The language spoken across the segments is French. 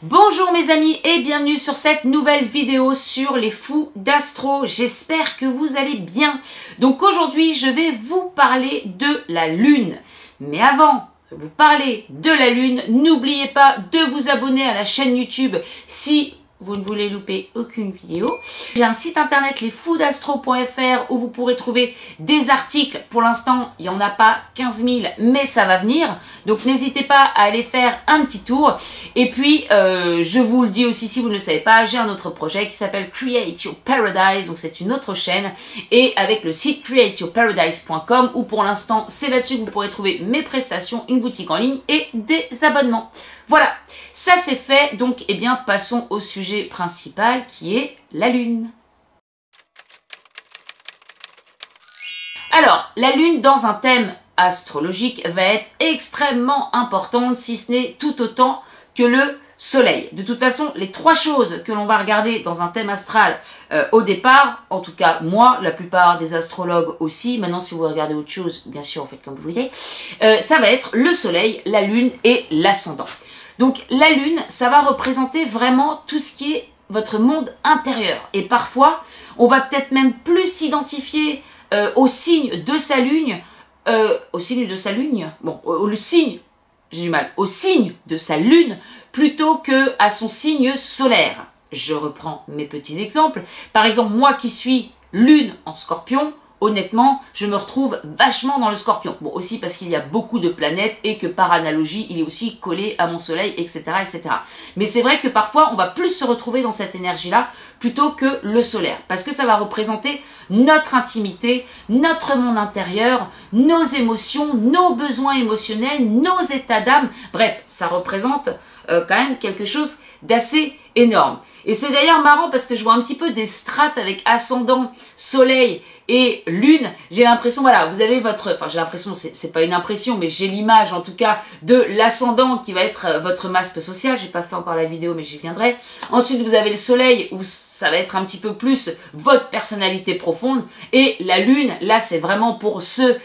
Bonjour mes amis et bienvenue sur cette nouvelle vidéo sur les fous d'astro. J'espère que vous allez bien. Donc aujourd'hui je vais vous parler de la lune. Mais avant de vous parler de la lune, n'oubliez pas de vous abonner à la chaîne YouTube si vous ne voulez louper aucune vidéo. J'ai un site internet lesfousdastro.fr où vous pourrez trouver des articles. Pour l'instant, il n'y en a pas 15 000, mais ça va venir. Donc n'hésitez pas à aller faire un petit tour. Et puis, je vous le dis aussi si vous ne le savez pas, j'ai un autre projet qui s'appelle Create Your Paradise. Donc c'est une autre chaîne. Et avec le site createyourparadise.com où pour l'instant, c'est là-dessus que vous pourrez trouver mes prestations, une boutique en ligne et des abonnements. Voilà, ça c'est fait, donc eh bien passons au sujet principal qui est la lune. Alors, la lune dans un thème astrologique va être extrêmement importante, si ce n'est tout autant que le soleil. De toute façon, les trois choses que l'on va regarder dans un thème astral au départ, en tout cas moi, la plupart des astrologues aussi, maintenant si vous regardez autre chose, bien sûr, vous faites comme vous voulez, ça va être le soleil, la lune et l'ascendant. Donc la lune, ça va représenter vraiment tout ce qui est votre monde intérieur. Et parfois, on va peut-être même plus s'identifier au signe de sa lune, au signe de sa lune, bon, le signe, j'ai du mal, au signe de sa lune, plutôt que à son signe solaire. Je reprends mes petits exemples. Par exemple, moi qui suis lune en Scorpion, honnêtement, je me retrouve vachement dans le Scorpion. Bon, aussi parce qu'il y a beaucoup de planètes et que par analogie, il est aussi collé à mon soleil, etc., etc. Mais c'est vrai que parfois, on va plus se retrouver dans cette énergie-là plutôt que le solaire. Parce que ça va représenter notre intimité, notre monde intérieur, nos émotions, nos besoins émotionnels, nos états d'âme. Bref, ça représente quand même quelque chose d'assez énorme. Et c'est d'ailleurs marrant parce que je vois un petit peu des strates avec ascendant, soleil et lune. J'ai l'impression, voilà, vous avez votre... Enfin, j'ai l'impression, c'est pas une impression, mais j'ai l'image en tout cas de l'ascendant qui va être votre masque social. J'ai pas fait encore la vidéo, mais j'y viendrai. Ensuite, vous avez le soleil où ça va être un petit peu plus votre personnalité profonde. Et la lune, là, c'est vraiment pour ceux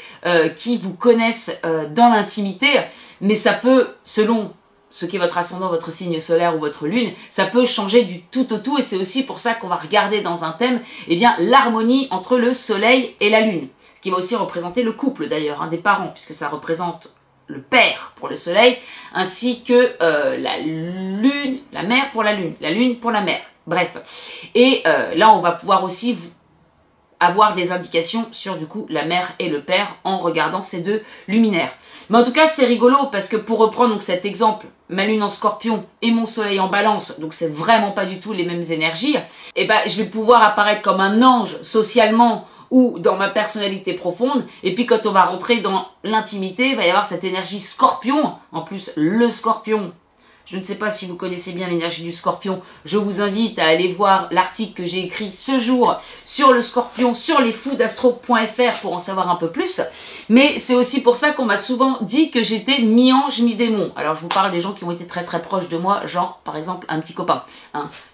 qui vous connaissent dans l'intimité. Mais ça peut, selon ce qui est votre ascendant, votre signe solaire ou votre lune, ça peut changer du tout au tout et c'est aussi pour ça qu'on va regarder dans un thème eh bien l'harmonie entre le soleil et la lune. Ce qui va aussi représenter le couple d'ailleurs, des parents, puisque ça représente le père pour le soleil, ainsi que la lune, la mère pour la lune pour la mère. Bref. Et là, on va pouvoir aussi avoir des indications sur du coup la mère et le père en regardant ces deux luminaires. Mais en tout cas, c'est rigolo parce que pour reprendre donc cet exemple, ma lune en Scorpion et mon soleil en Balance, donc c'est vraiment pas du tout les mêmes énergies, et ben je vais pouvoir apparaître comme un ange socialement ou dans ma personnalité profonde, et puis quand on va rentrer dans l'intimité, il va y avoir cette énergie Scorpion, en plus le Scorpion. Je ne sais pas si vous connaissez bien l'énergie du Scorpion. Je vous invite à aller voir l'article que j'ai écrit ce jour sur le Scorpion, sur lesfousdastro.fr pour en savoir un peu plus. Mais c'est aussi pour ça qu'on m'a souvent dit que j'étais mi-ange, mi-démon. Alors je vous parle des gens qui ont été très très proches de moi, genre par exemple un petit copain.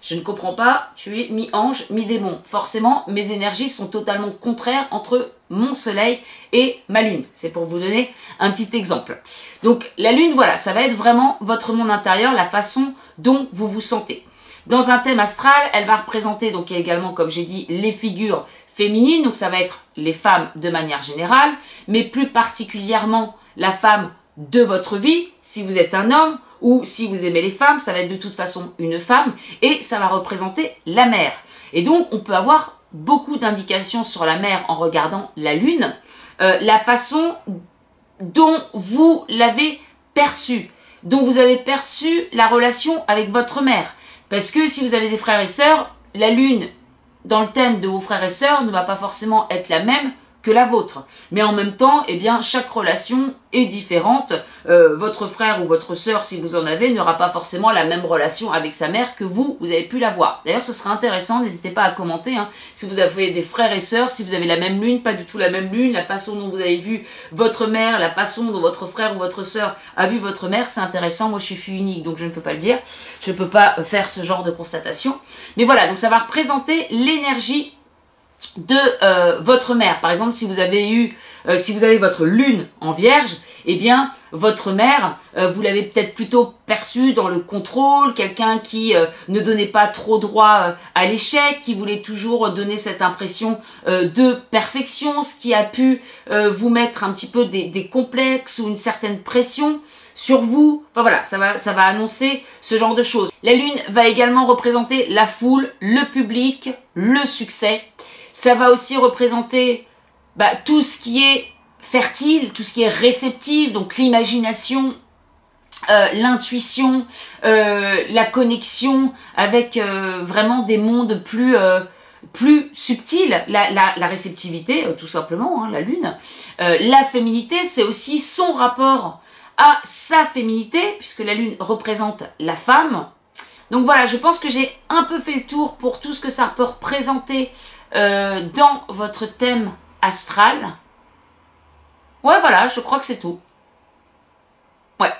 Je ne comprends pas, tu es mi-ange, mi-démon. Forcément, mes énergies sont totalement contraires entre mon soleil et ma lune. C'est pour vous donner un petit exemple. Donc la lune, voilà, ça va être vraiment votre monde intérieur, la façon dont vous vous sentez. Dans un thème astral, elle va représenter donc également, comme j'ai dit, les figures féminines. Donc ça va être les femmes de manière générale, mais plus particulièrement la femme de votre vie, si vous êtes un homme ou si vous aimez les femmes, ça va être de toute façon une femme et ça va représenter la mère. Et donc on peut avoir beaucoup d'indications sur la mère en regardant la lune, la façon dont vous l'avez perçue, dont vous avez perçu la relation avec votre mère. Parce que si vous avez des frères et sœurs, la lune dans le thème de vos frères et sœurs ne va pas forcément être la même que la vôtre. Mais en même temps, eh bien, chaque relation est différente. Votre frère ou votre sœur, si vous en avez, n'aura pas forcément la même relation avec sa mère que vous avez pu l'avoir. D'ailleurs, ce sera intéressant, n'hésitez pas à commenter, si vous avez des frères et sœurs, si vous avez la même lune, pas du tout la même lune, la façon dont vous avez vu votre mère, la façon dont votre frère ou votre sœur a vu votre mère, c'est intéressant. Moi, je suis fille unique, donc je ne peux pas le dire. Je ne peux pas faire ce genre de constatation. Mais voilà, donc ça va représenter l'énergie de votre mère. Par exemple, si vous avez votre lune en Vierge, eh bien, votre mère, vous l'avez peut-être plutôt perçue dans le contrôle, quelqu'un qui ne donnait pas trop droit à l'échec, qui voulait toujours donner cette impression de perfection, ce qui a pu vous mettre un petit peu des complexes ou une certaine pression sur vous. Enfin voilà, ça va annoncer ce genre de choses. La lune va également représenter la foule, le public, le succès. Ça va aussi représenter tout ce qui est fertile, tout ce qui est réceptif, donc l'imagination, l'intuition, la connexion avec vraiment des mondes plus subtils, la réceptivité, tout simplement, hein, la lune. La féminité, c'est aussi son rapport à sa féminité, puisque la lune représente la femme. Donc voilà, je pense que j'ai un peu fait le tour pour tout ce que ça peut représenter dans votre thème astral. Ouais, voilà, je crois que c'est tout. Ouais.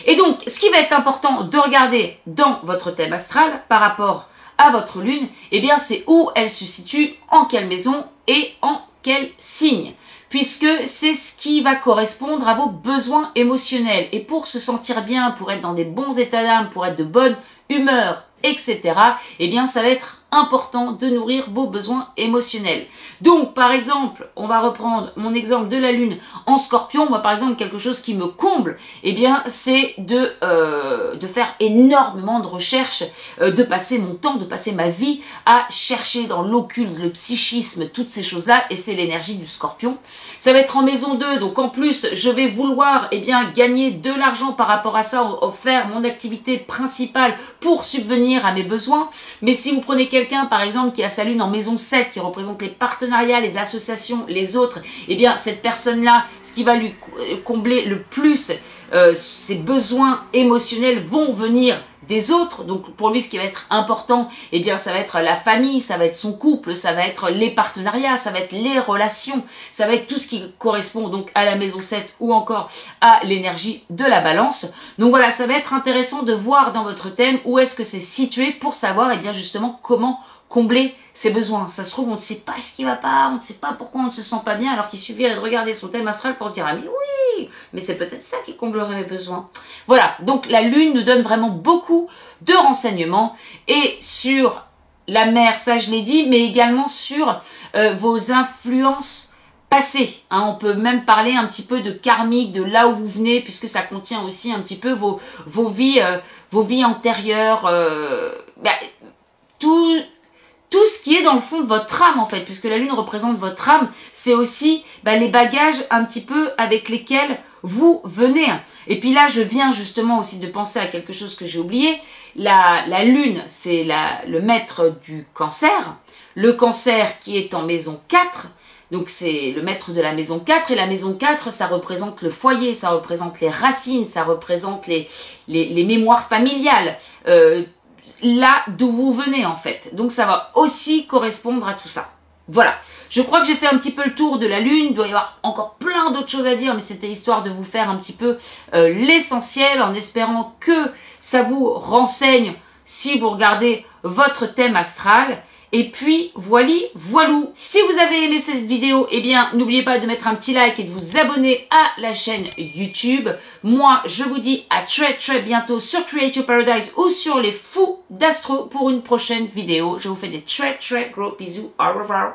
Et donc, ce qui va être important de regarder dans votre thème astral par rapport à votre lune, eh bien, c'est où elle se situe, en quelle maison et en quel signe. Puisque c'est ce qui va correspondre à vos besoins émotionnels. Et pour se sentir bien, pour être dans des bons états d'âme, pour être de bonne humeur, etc., eh bien, ça va être important de nourrir vos besoins émotionnels. Donc, par exemple, on va reprendre mon exemple de la lune en scorpion. Moi, par exemple, quelque chose qui me comble, eh bien, c'est de faire énormément de recherches, de passer mon temps, de passer ma vie à chercher dans l'occulte, le psychisme, toutes ces choses-là, et c'est l'énergie du scorpion. Ça va être en maison 2, donc en plus, je vais vouloir, eh bien, gagner de l'argent par rapport à ça, faire mon activité principale pour subvenir à mes besoins. Mais si vous prenez quelqu'un, par exemple, qui a sa lune en maison 7, qui représente les partenariats, les associations, les autres, eh bien, cette personne-là, ce qui va lui combler le plus, ses besoins émotionnels vont venir des autres. Donc, pour lui, ce qui va être important, eh bien, ça va être la famille, ça va être son couple, ça va être les partenariats, ça va être les relations, ça va être tout ce qui correspond donc à la maison 7 ou encore à l'énergie de la balance. Donc voilà, ça va être intéressant de voir dans votre thème où est-ce que c'est situé pour savoir, eh bien, justement, comment combler ses besoins. Ça se trouve, on ne sait pas ce qui va pas, on ne sait pas pourquoi on ne se sent pas bien, alors qu'il suffirait de regarder son thème astral pour se dire « Ah mais oui, mais c'est peut-être ça qui comblerait mes besoins. » Voilà, donc la lune nous donne vraiment beaucoup de renseignements et sur la mère, ça je l'ai dit, mais également sur vos influences passées. Hein, on peut même parler un petit peu de karmique, de là où vous venez, puisque ça contient aussi un petit peu vos vies antérieures, tout ce qui est dans le fond de votre âme en fait, puisque la lune représente votre âme, c'est aussi les bagages un petit peu avec lesquels vous venez. Et puis là, je viens justement aussi de penser à quelque chose que j'ai oublié. La lune, c'est le maître du cancer. Le cancer qui est en maison 4, donc c'est le maître de la maison 4. Et la maison 4, ça représente le foyer, ça représente les racines, ça représente les mémoires familiales. Là d'où vous venez en fait. Donc ça va aussi correspondre à tout ça. Voilà, je crois que j'ai fait un petit peu le tour de la lune. Il doit y avoir encore plein d'autres choses à dire, mais c'était histoire de vous faire un petit peu l'essentiel, en espérant que ça vous renseigne si vous regardez votre thème astral. Et puis, voilou. Si vous avez aimé cette vidéo, eh bien, n'oubliez pas de mettre un petit like et de vous abonner à la chaîne YouTube. Moi, je vous dis à très bientôt sur Create Your Paradise ou sur les fous d'astro pour une prochaine vidéo. Je vous fais des très gros bisous. Au revoir.